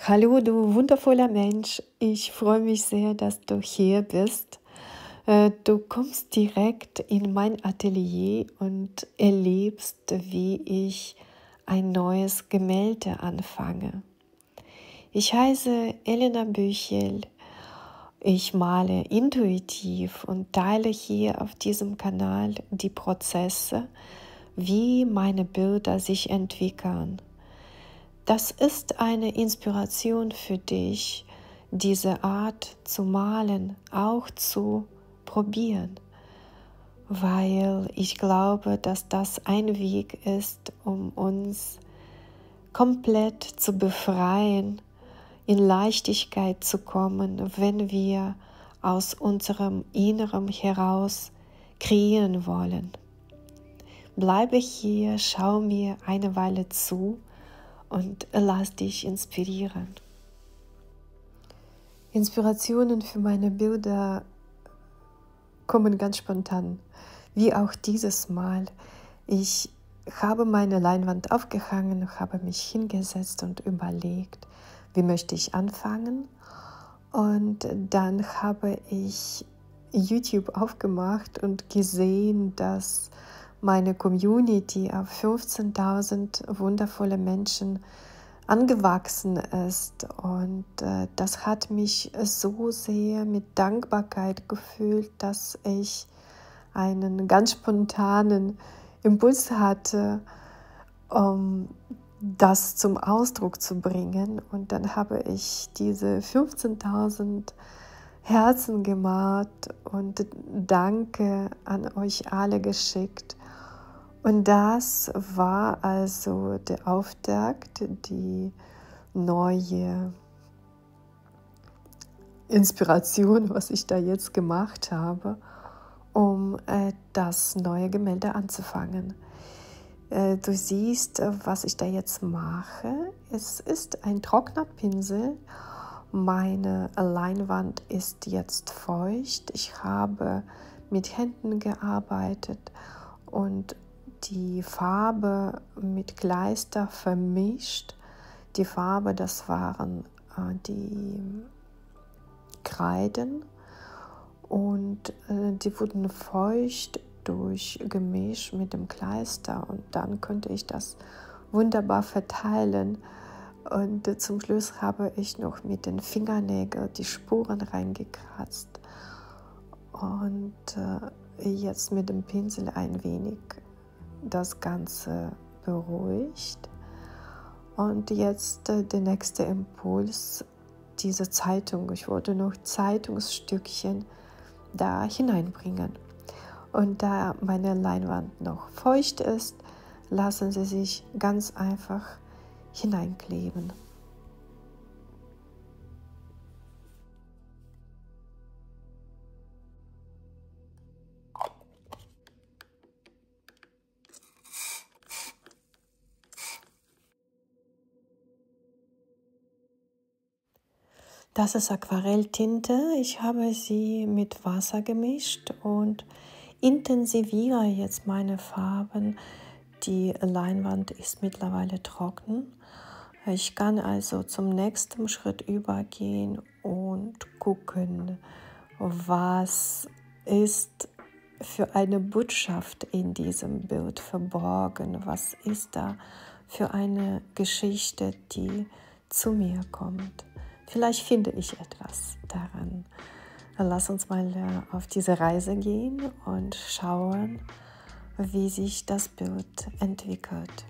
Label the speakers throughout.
Speaker 1: Hallo, du wundervoller Mensch. Ich freue mich sehr, dass du hier bist. Du kommst direkt in mein Atelier und erlebst, wie ich ein neues Gemälde anfange. Ich heiße Elena Büchel. Ich male intuitiv und teile hier auf diesem Kanal die Prozesse, wie meine Bilder sich entwickeln. Das ist eine Inspiration für dich, diese Art zu malen auch zu probieren, weil ich glaube, dass das ein Weg ist, um uns komplett zu befreien, in Leichtigkeit zu kommen, wenn wir aus unserem Inneren heraus kreieren wollen. Bleibe hier, schau mir eine Weile zu und lass dich inspirieren. Inspirationen für meine Bilder kommen ganz spontan, wie auch dieses Mal. Ich habe meine Leinwand aufgehangen, habe mich hingesetzt und überlegt, wie möchte ich anfangen. Und dann habe ich YouTube aufgemacht und gesehen, dass meine Community auf 15.000 wundervolle Menschen angewachsen ist. Und das hat mich so sehr mit Dankbarkeit gefüllt, dass ich einen ganz spontanen Impuls hatte, um das zum Ausdruck zu bringen. Und dann habe ich diese 15.000 Herzen gemalt und Danke an euch alle geschickt. Und das war also der Auftakt, die neue Inspiration, was ich da jetzt gemacht habe, um das neue Gemälde anzufangen. Du siehst, was ich da jetzt mache. Es ist ein trockener Pinsel. Meine Leinwand ist jetzt feucht. Ich habe mit Händen gearbeitet und die Farbe mit Kleister vermischt. Die Farbe, das waren die Kreiden und die wurden feucht durch Gemisch mit dem Kleister und dann konnte ich das wunderbar verteilen. Und zum Schluss habe ich noch mit den Fingernägeln die Spuren reingekratzt und jetzt mit dem Pinsel ein wenig das Ganze beruhigt. Und jetzt der nächste Impuls, diese Zeitung. Ich wollte noch Zeitungsstückchen da hineinbringen. Und da meine Leinwand noch feucht ist, lassen sie sich ganz einfach hineinkleben. Das ist Aquarelltinte. Ich habe sie mit Wasser gemischt und intensiviere jetzt meine Farben. Die Leinwand ist mittlerweile trocken. Ich kann also zum nächsten Schritt übergehen und gucken, was ist für eine Botschaft in diesem Bild verborgen. Was ist da für eine Geschichte, die zu mir kommt? Vielleicht finde ich etwas daran. Lass uns mal auf diese Reise gehen und schauen, wie sich das Bild entwickelt.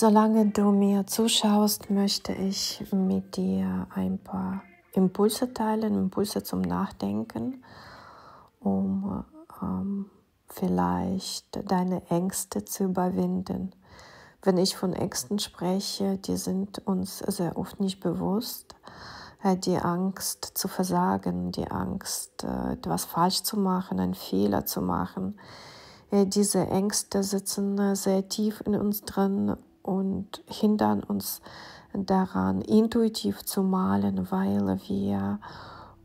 Speaker 1: Solange du mir zuschaust, möchte ich mit dir ein paar Impulse teilen, Impulse zum Nachdenken, um vielleicht deine Ängste zu überwinden. Wenn ich von Ängsten spreche, die sind uns sehr oft nicht bewusst. Die Angst zu versagen, die Angst, etwas falsch zu machen, einen Fehler zu machen. Diese Ängste sitzen sehr tief in uns drin und hindern uns daran, intuitiv zu malen, weil wir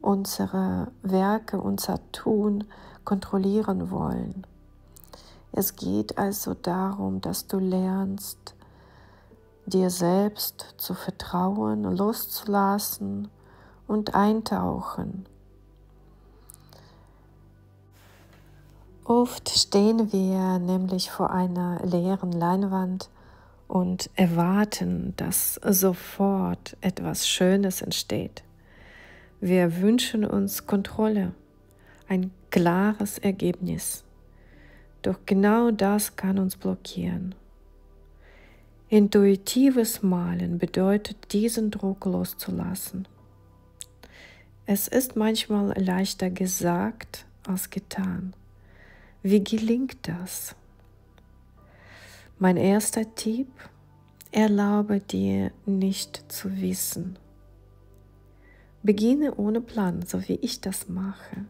Speaker 1: unsere Werke, unser Tun kontrollieren wollen. Es geht also darum, dass du lernst, dir selbst zu vertrauen, loszulassen und eintauchen. Oft stehen wir nämlich vor einer leeren Leinwand und erwarten, dass sofort etwas Schönes entsteht. Wir wünschen uns Kontrolle, ein klares Ergebnis. Doch genau das kann uns blockieren. Intuitives Malen bedeutet, diesen Druck loszulassen. Es ist manchmal leichter gesagt als getan. Wie gelingt das? Mein erster Tipp: Erlaube dir nicht zu wissen. Beginne ohne Plan, so wie ich das mache.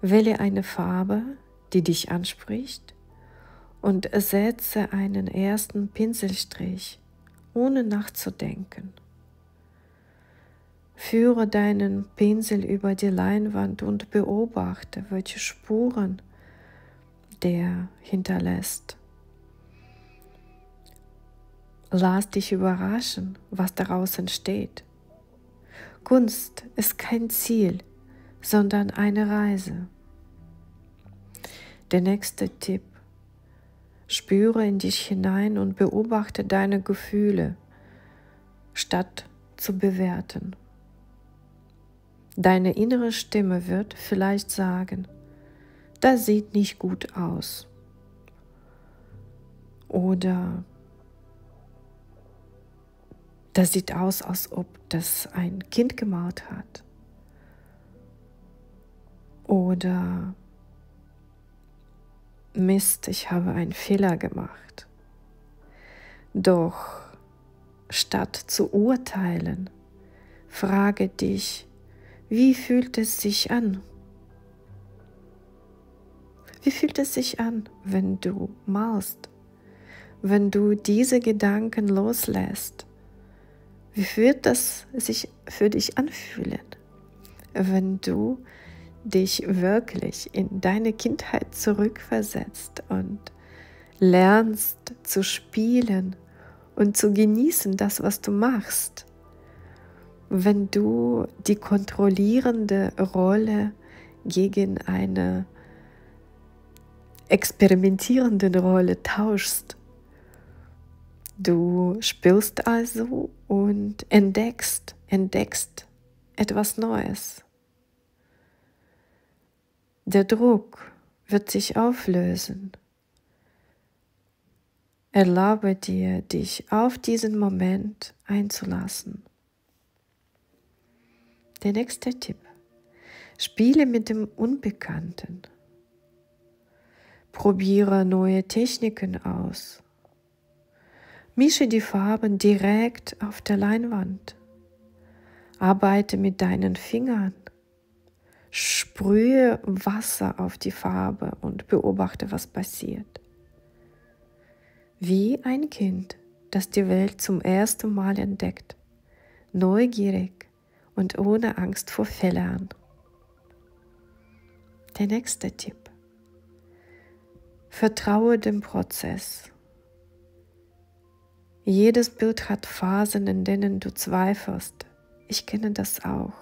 Speaker 1: Wähle eine Farbe, die dich anspricht, und setze einen ersten Pinselstrich, ohne nachzudenken. Führe deinen Pinsel über die Leinwand und beobachte, welche Spuren der hinterlässt. Lass dich überraschen, was daraus entsteht. Kunst ist kein Ziel, sondern eine Reise. Der nächste Tipp: Spüre in dich hinein und beobachte deine Gefühle, statt zu bewerten. Deine innere Stimme wird vielleicht sagen: Das sieht nicht gut aus. Oder das sieht aus, als ob das ein Kind gemalt hat. Oder Mist, ich habe einen Fehler gemacht. Doch statt zu urteilen, frage dich: Wie fühlt es sich an? Wie fühlt es sich an, wenn du malst? Wenn du diese Gedanken loslässt? Wie wird das sich für dich anfühlen, wenn du dich wirklich in deine Kindheit zurückversetzt und lernst zu spielen und zu genießen das, was du machst? Wenn du die kontrollierende Rolle gegen eine experimentierende Rolle tauschst. Du spielst also und entdeckst etwas Neues. Der Druck wird sich auflösen. Erlaube dir, dich auf diesen Moment einzulassen. Der nächste Tipp: Spiele mit dem Unbekannten. Probiere neue Techniken aus. Mische die Farben direkt auf der Leinwand. Arbeite mit deinen Fingern. Sprühe Wasser auf die Farbe und beobachte, was passiert. Wie ein Kind, das die Welt zum ersten Mal entdeckt, neugierig und ohne Angst vor Fehlern. Der nächste Tipp: Vertraue dem Prozess. Jedes Bild hat Phasen, in denen du zweifelst. Ich kenne das auch.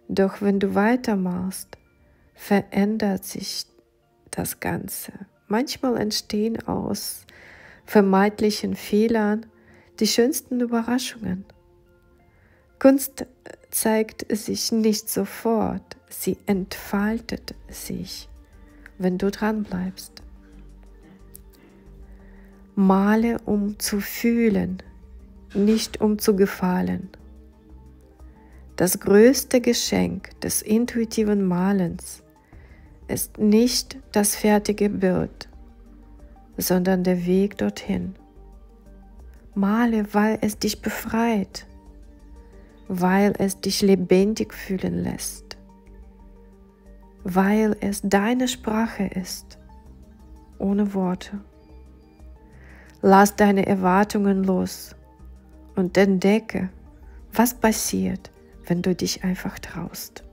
Speaker 1: Doch wenn du weitermachst, verändert sich das Ganze. Manchmal entstehen aus vermeintlichen Fehlern die schönsten Überraschungen. Kunst zeigt sich nicht sofort, sie entfaltet sich, wenn du dran bleibst. Male, um zu fühlen, nicht um zu gefallen. Das größte Geschenk des intuitiven Malens ist nicht das fertige Bild, sondern der Weg dorthin. Male, weil es dich befreit, weil es dich lebendig fühlen lässt, weil es deine Sprache ist, ohne Worte. Lass deine Erwartungen los und entdecke, was passiert, wenn du dich einfach traust.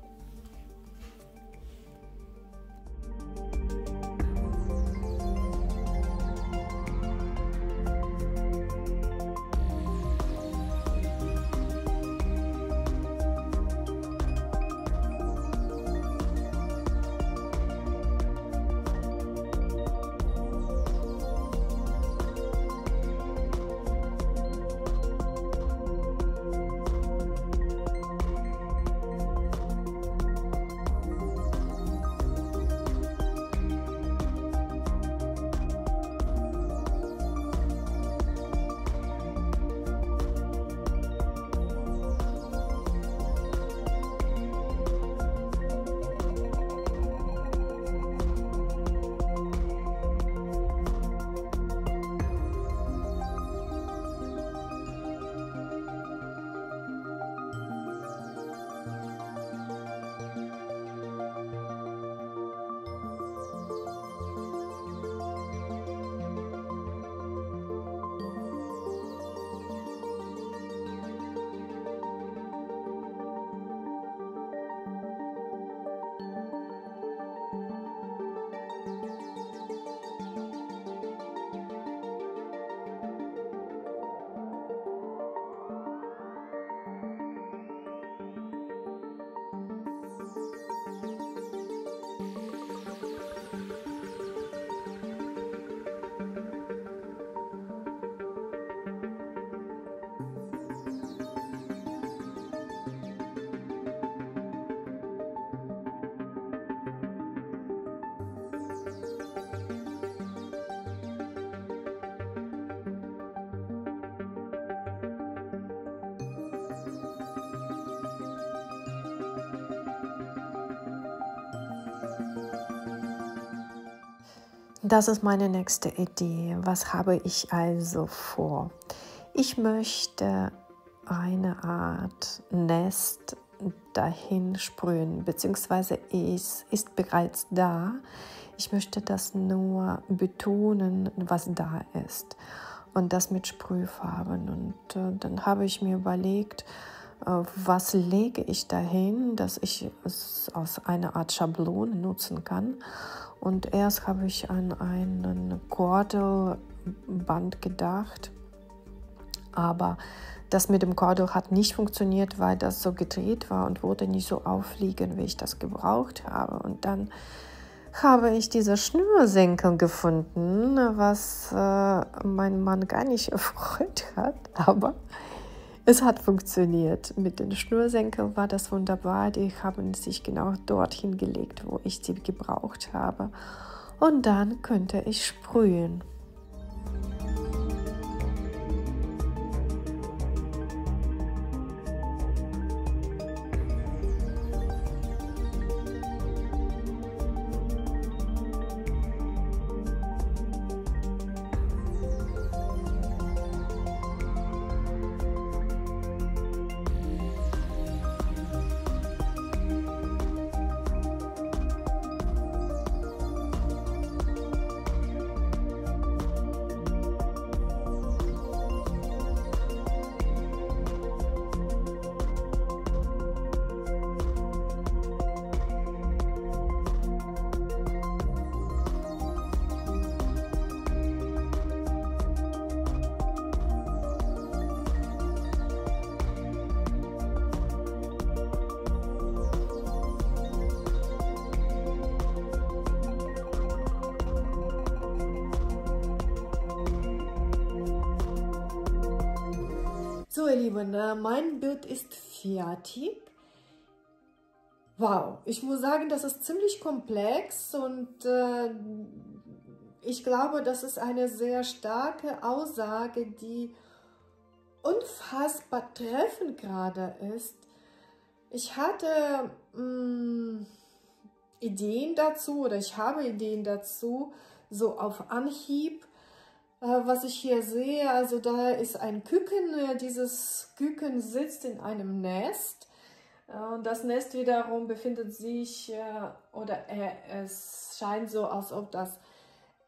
Speaker 1: Das ist meine nächste Idee. Was habe ich also vor? Ich möchte eine Art Nest dahin sprühen, beziehungsweise es ist bereits da. Ich möchte das nur betonen, was da ist, und das mit Sprühfarben. Und dann habe ich mir überlegt, was lege ich dahin, dass ich es aus einer Art Schablone nutzen kann. Und erst habe ich an einen Kordelband gedacht, aber das mit dem Kordel hat nicht funktioniert, weil das so gedreht war und wurde nicht so aufliegen, wie ich das gebraucht habe. Und dann habe ich diese Schnürsenkel gefunden, was mein Mann gar nicht erfreut hat, aber es hat funktioniert. Mit den Schnürsenkeln war das wunderbar. Die haben sich genau dorthin gelegt, wo ich sie gebraucht habe. Und dann könnte ich sprühen. So, ihr Lieben, mein Bild ist fertig. Wow, ich muss sagen, das ist ziemlich komplex und ich glaube, das ist eine sehr starke Aussage, die unfassbar treffend gerade ist. Ich hatte Ideen dazu oder ich habe Ideen dazu, so auf Anhieb, was ich hier sehe. Also da ist ein Küken, dieses Küken sitzt in einem Nest. Und das Nest wiederum befindet sich, es scheint so, als ob das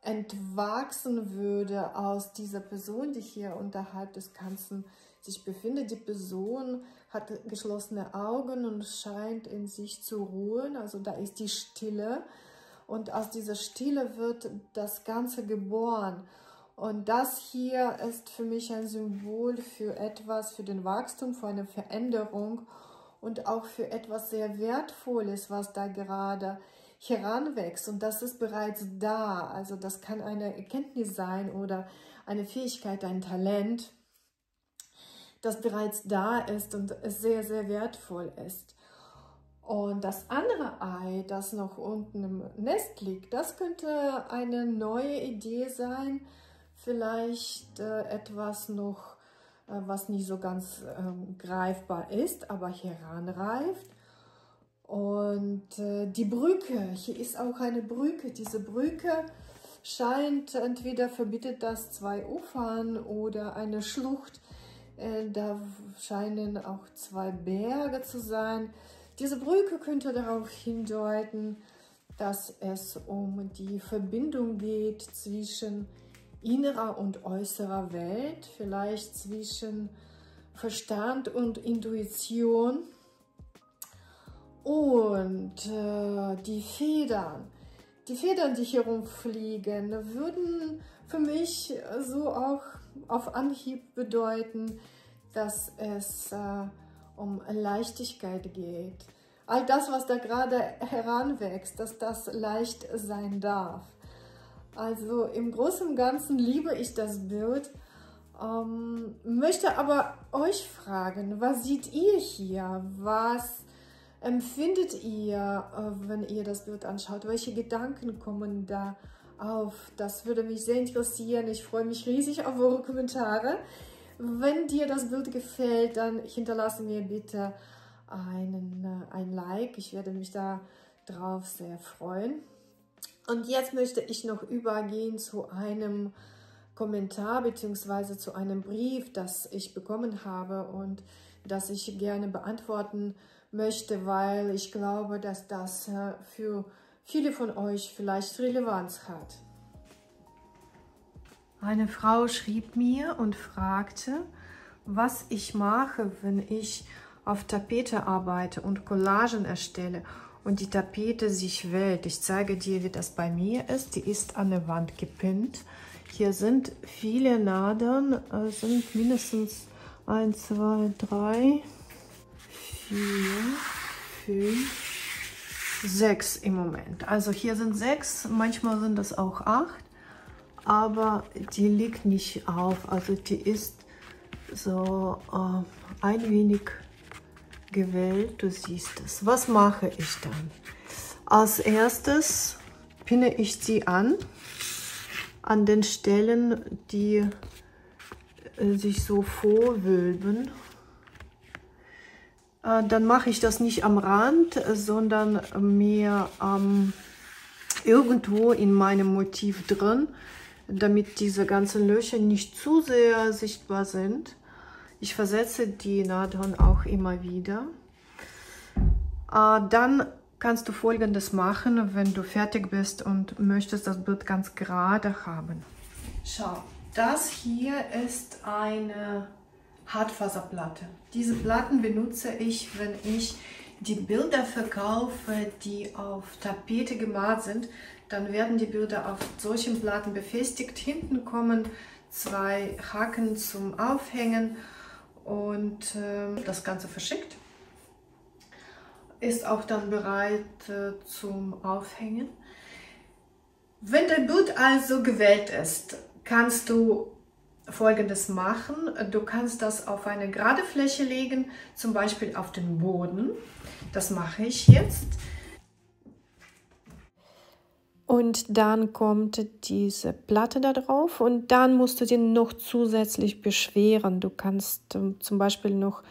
Speaker 1: entwachsen würde aus dieser Person, die hier unterhalb des Ganzen sich befindet. Die Person hat geschlossene Augen und scheint in sich zu ruhen. Also da ist die Stille und aus dieser Stille wird das Ganze geboren. Und das hier ist für mich ein Symbol für etwas, für den Wachstum, für eine Veränderung und auch für etwas sehr Wertvolles, was da gerade heranwächst. Und das ist bereits da. Also das kann eine Erkenntnis sein oder eine Fähigkeit, ein Talent, das bereits da ist und es sehr, sehr wertvoll ist. Und das andere Ei, das noch unten im Nest liegt, das könnte eine neue Idee sein, vielleicht etwas noch, was nicht so ganz greifbar ist, aber heranreift. Und die Brücke, hier ist auch eine Brücke. Diese Brücke scheint, entweder verbindet das zwei Ufern oder eine Schlucht. Da scheinen auch zwei Berge zu sein. Diese Brücke könnte darauf hindeuten, dass es um die Verbindung geht zwischen innerer und äußerer Welt, vielleicht zwischen Verstand und Intuition. Und die Federn, die hier rumfliegen, würden für mich so auch auf Anhieb bedeuten, dass es um Leichtigkeit geht. All das, was da gerade heranwächst, dass das leicht sein darf. Also im Großen und Ganzen liebe ich das Bild, möchte aber euch fragen, was seht ihr hier? Was empfindet ihr, wenn ihr das Bild anschaut? Welche Gedanken kommen da auf? Das würde mich sehr interessieren. Ich freue mich riesig auf eure Kommentare. Wenn dir das Bild gefällt, dann hinterlasse mir bitte ein Like. Ich werde mich da drauf sehr freuen. Und jetzt möchte ich noch übergehen zu einem Kommentar bzw. zu einem Brief, das ich bekommen habe und das ich gerne beantworten möchte, weil ich glaube, dass das für viele von euch vielleicht Relevanz hat. Eine Frau schrieb mir und fragte, was ich mache, wenn ich auf Tapete arbeite und Collagen erstelle und die Tapete sich wählt. Ich zeige dir, wie das bei mir ist. Die ist an der Wand gepinnt. Hier sind viele Nadeln, sind mindestens 1, 2, 3, 4, 5, 6 im Moment. Also hier sind 6, manchmal sind das auch 8, aber die liegt nicht auf. Also die ist so ein wenig gewählt, du siehst es. Was mache ich dann? Als erstes pinne ich sie an den Stellen, die sich so vorwölben. Dann mache ich das nicht am Rand, sondern mehr irgendwo in meinem Motiv drin, damit diese ganzen Löcher nicht zu sehr sichtbar sind. Ich versetze die Nadeln auch immer wieder. Dann kannst du Folgendes machen, wenn du fertig bist und möchtest das Bild ganz gerade haben. Schau, das hier ist eine Hartfaserplatte. Diese Platten benutze ich, wenn ich die Bilder verkaufe, die auf Tapete gemalt sind. Dann werden die Bilder auf solchen Platten befestigt. Hinten kommen 2 Haken zum Aufhängen und das Ganze verschickt. Ist auch dann bereit zum Aufhängen. Wenn dein Bild also gewählt ist, kannst du Folgendes machen. Du kannst das auf eine gerade Fläche legen, zum Beispiel auf den Boden. Das mache ich jetzt. Und dann kommt diese Platte da drauf und dann musst du die noch zusätzlich beschweren. Du kannst zum Beispiel noch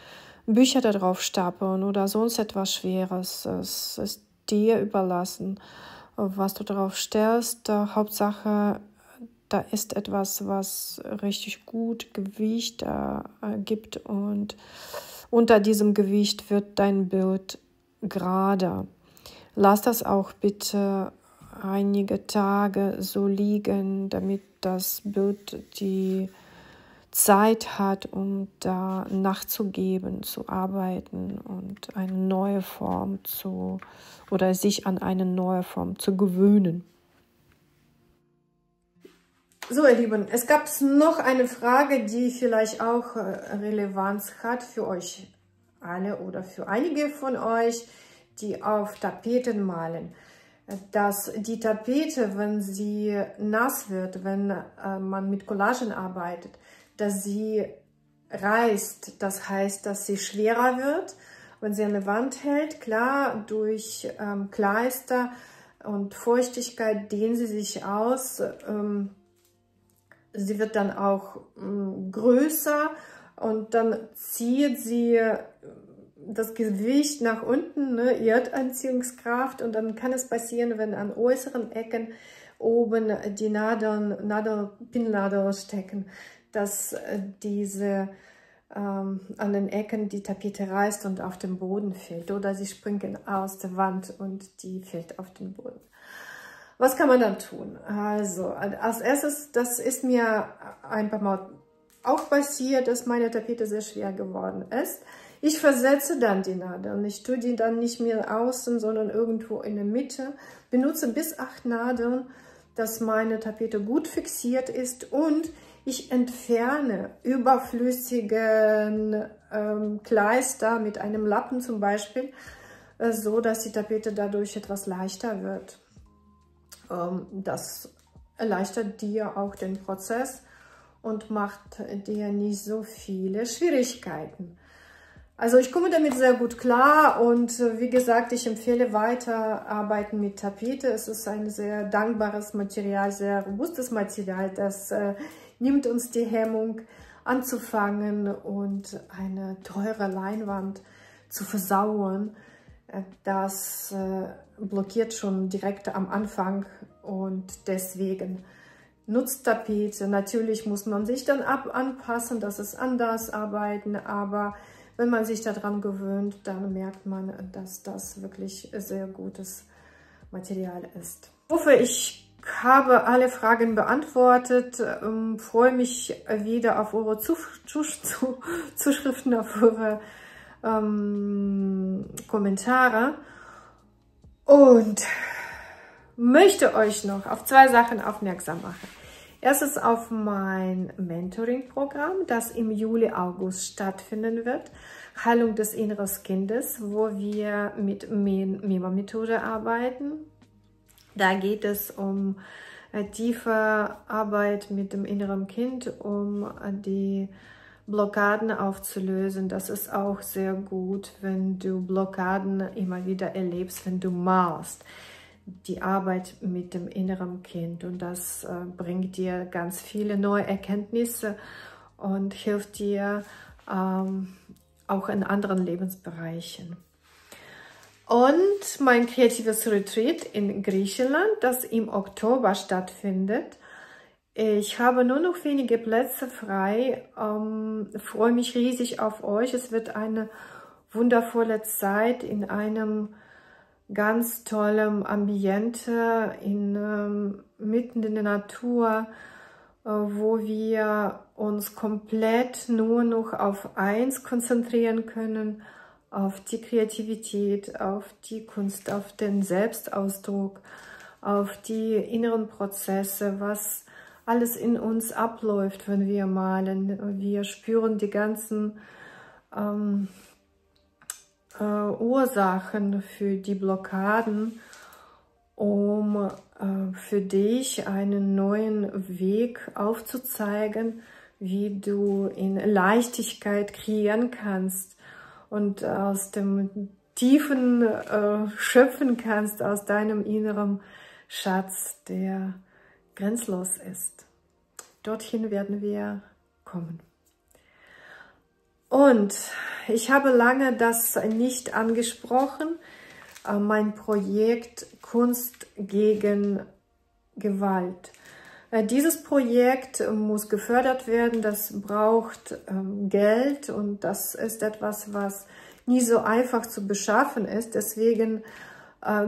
Speaker 1: Bücher da drauf stapeln oder sonst etwas Schweres. Es ist dir überlassen, was du drauf stellst. Hauptsache, da ist etwas, was richtig gut Gewicht gibt und unter diesem Gewicht wird dein Bild gerade. Lass das auch bitte einige Tage so liegen, damit das Bild die Zeit hat, um da nachzugeben, zu arbeiten und eine neue Form oder sich an eine neue Form zu gewöhnen. So, ihr Lieben, es gab noch eine Frage, die vielleicht auch Relevanz hat für euch alle oder für einige von euch, die auf Tapeten malen. Dass die Tapete, wenn sie nass wird, wenn man mit Collagen arbeitet, dass sie reißt. Das heißt, dass sie schwerer wird, wenn sie an der Wand hält. Klar, durch Kleister und Feuchtigkeit dehnt sie sich aus. Sie wird dann auch größer und dann zieht sie das Gewicht nach unten, ne, Erdanziehungskraft, und dann kann es passieren, wenn an äußeren Ecken oben die Pinnnadeln stecken, dass diese an den Ecken die Tapete reißt und auf den Boden fällt, oder sie springen aus der Wand und die fällt auf den Boden. Was kann man dann tun? Also, als erstes, das ist mir ein paar Mal auch passiert, dass meine Tapete sehr schwer geworden ist. Ich versetze dann die Nadeln. Ich tue die dann nicht mehr außen, sondern irgendwo in der Mitte. Benutze bis 8 Nadeln, dass meine Tapete gut fixiert ist, und ich entferne überflüssigen Kleister mit einem Lappen zum Beispiel, so dass die Tapete dadurch etwas leichter wird. Das erleichtert dir auch den Prozess und macht dir nicht so viele Schwierigkeiten. Also ich komme damit sehr gut klar, und wie gesagt, ich empfehle weiterarbeiten mit Tapete. Es ist ein sehr dankbares Material, sehr robustes Material, das nimmt uns die Hemmung anzufangen und eine teure Leinwand zu versauern. Das blockiert schon direkt am Anfang, und deswegen nutzt Tapete. Natürlich muss man sich dann anpassen, dass es anders arbeiten, aber wenn man sich daran gewöhnt, dann merkt man, dass das wirklich sehr gutes Material ist. Ich hoffe, ich habe alle Fragen beantwortet. Freue mich wieder auf eure Zuschriften, auf eure Kommentare, und möchte euch noch auf 2 Sachen aufmerksam machen. Erstens auf mein Mentoring-Programm, das im Juli, August stattfinden wird. Heilung des inneren Kindes, wo wir mit Mima-Methode arbeiten. Da geht es um tiefe Arbeit mit dem inneren Kind, um die Blockaden aufzulösen. Das ist auch sehr gut, wenn du Blockaden immer wieder erlebst, wenn du malst. Die Arbeit mit dem inneren Kind, und das bringt dir ganz viele neue Erkenntnisse und hilft dir auch in anderen Lebensbereichen. Und mein kreatives Retreat in Griechenland, das im Oktober stattfindet. Ich habe nur noch wenige Plätze frei, freue mich riesig auf euch. Es wird eine wundervolle Zeit in einem ganz tollem Ambiente, mitten in der Natur, wo wir uns komplett nur noch auf eins konzentrieren können, auf die Kreativität, auf die Kunst, auf den Selbstausdruck, auf die inneren Prozesse, was alles in uns abläuft, wenn wir malen. Wir spüren die ganzen Ursachen für die Blockaden, um für dich einen neuen Weg aufzuzeigen, wie du in Leichtigkeit kreieren kannst und aus dem Tiefen schöpfen kannst, aus deinem Inneren, Schatz, der grenzlos ist. Dorthin werden wir kommen. Und ich habe lange das nicht angesprochen, mein Projekt Kunst gegen Gewalt. Dieses Projekt muss gefördert werden, das braucht Geld und das ist etwas, was nie so einfach zu beschaffen ist. Deswegen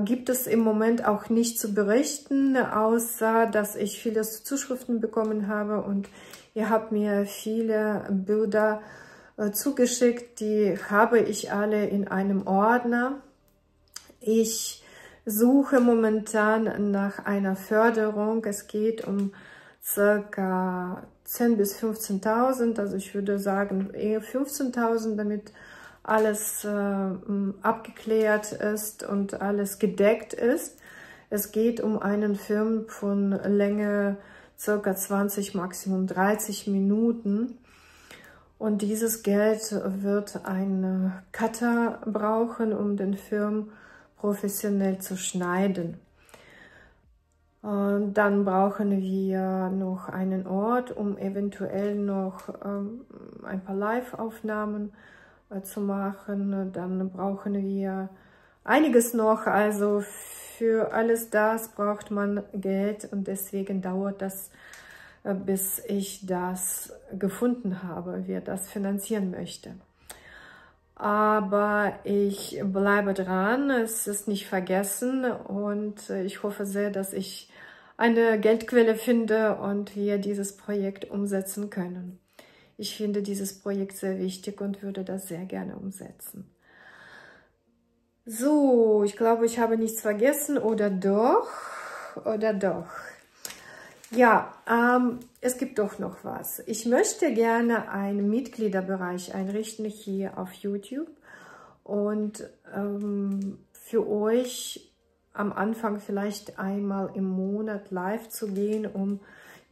Speaker 1: gibt es im Moment auch nicht zu berichten, außer dass ich viele Zuschriften bekommen habe und ihr habt mir viele Bilder zugeschickt, die habe ich alle in einem Ordner. Ich suche momentan nach einer Förderung. Es geht um ca. 10.000 bis 15.000, also ich würde sagen eher 15.000, damit alles abgeklärt ist und alles gedeckt ist. Es geht um einen Film von Länge ca. 20, Maximum 30 Minuten. Und dieses Geld wird ein Cutter brauchen, um den Film professionell zu schneiden. Und dann brauchen wir noch einen Ort, um eventuell noch ein paar Live-Aufnahmen zu machen. Dann brauchen wir einiges noch. Also für alles das braucht man Geld und deswegen dauert das, bis ich das gefunden habe, wer das finanzieren möchte. Aber ich bleibe dran, es ist nicht vergessen und ich hoffe sehr, dass ich eine Geldquelle finde und wir dieses Projekt umsetzen können. Ich finde dieses Projekt sehr wichtig und würde das sehr gerne umsetzen. So, ich glaube, ich habe nichts vergessen, oder doch? Oder doch? Ja, es gibt doch noch was. Ich möchte gerne einen Mitgliederbereich einrichten hier auf YouTube und für euch am Anfang vielleicht einmal im Monat live zu gehen, um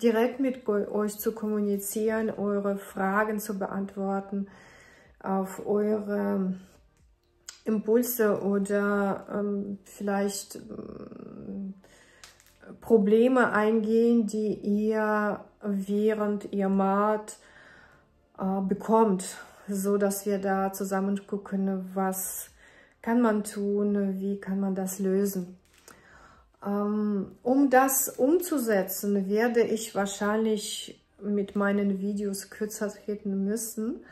Speaker 1: direkt mit euch zu kommunizieren, eure Fragen zu beantworten, auf eure Impulse oder vielleicht Probleme eingehen, die ihr während ihr malt bekommt, so dass wir da zusammen gucken, was kann man tun, wie kann man das lösen. Um das umzusetzen, werde ich wahrscheinlich mit meinen Videos kürzer treten müssen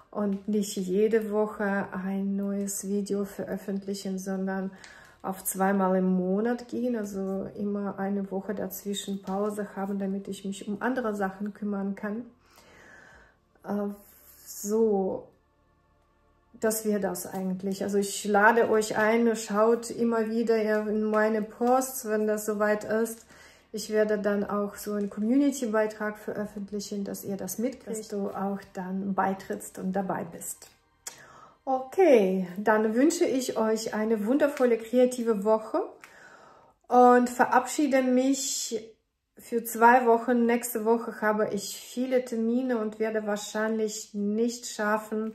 Speaker 1: und nicht jede Woche ein neues Video veröffentlichen, sondern auf zweimal im Monat gehen, also immer eine Woche dazwischen Pause haben, damit ich mich um andere Sachen kümmern kann. So, das wäre das eigentlich. Also ich lade euch ein, schaut immer wieder in meine Posts, wenn das soweit ist. Ich werde dann auch so einen Community-Beitrag veröffentlichen, dass ihr das mitkriegt, dass du auch dann beitrittst und dabei bist. Okay, dann wünsche ich euch eine wundervolle kreative Woche und verabschiede mich für 2 Wochen. Nächste Woche habe ich viele Termine und werde wahrscheinlich nicht schaffen,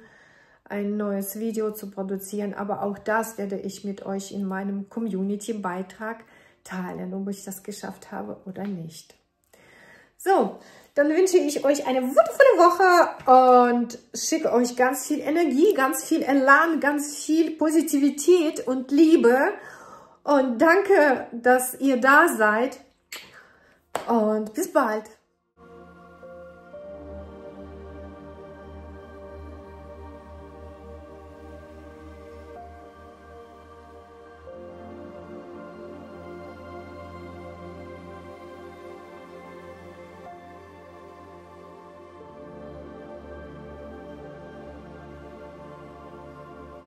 Speaker 1: ein neues Video zu produzieren, aber auch das werde ich mit euch in meinem Community-Beitrag teilen, ob ich das geschafft habe oder nicht. So, dann wünsche ich euch eine wundervolle Woche und schicke euch ganz viel Energie, ganz viel Elan, ganz viel Positivität und Liebe. Und danke, dass ihr da seid. Und bis bald.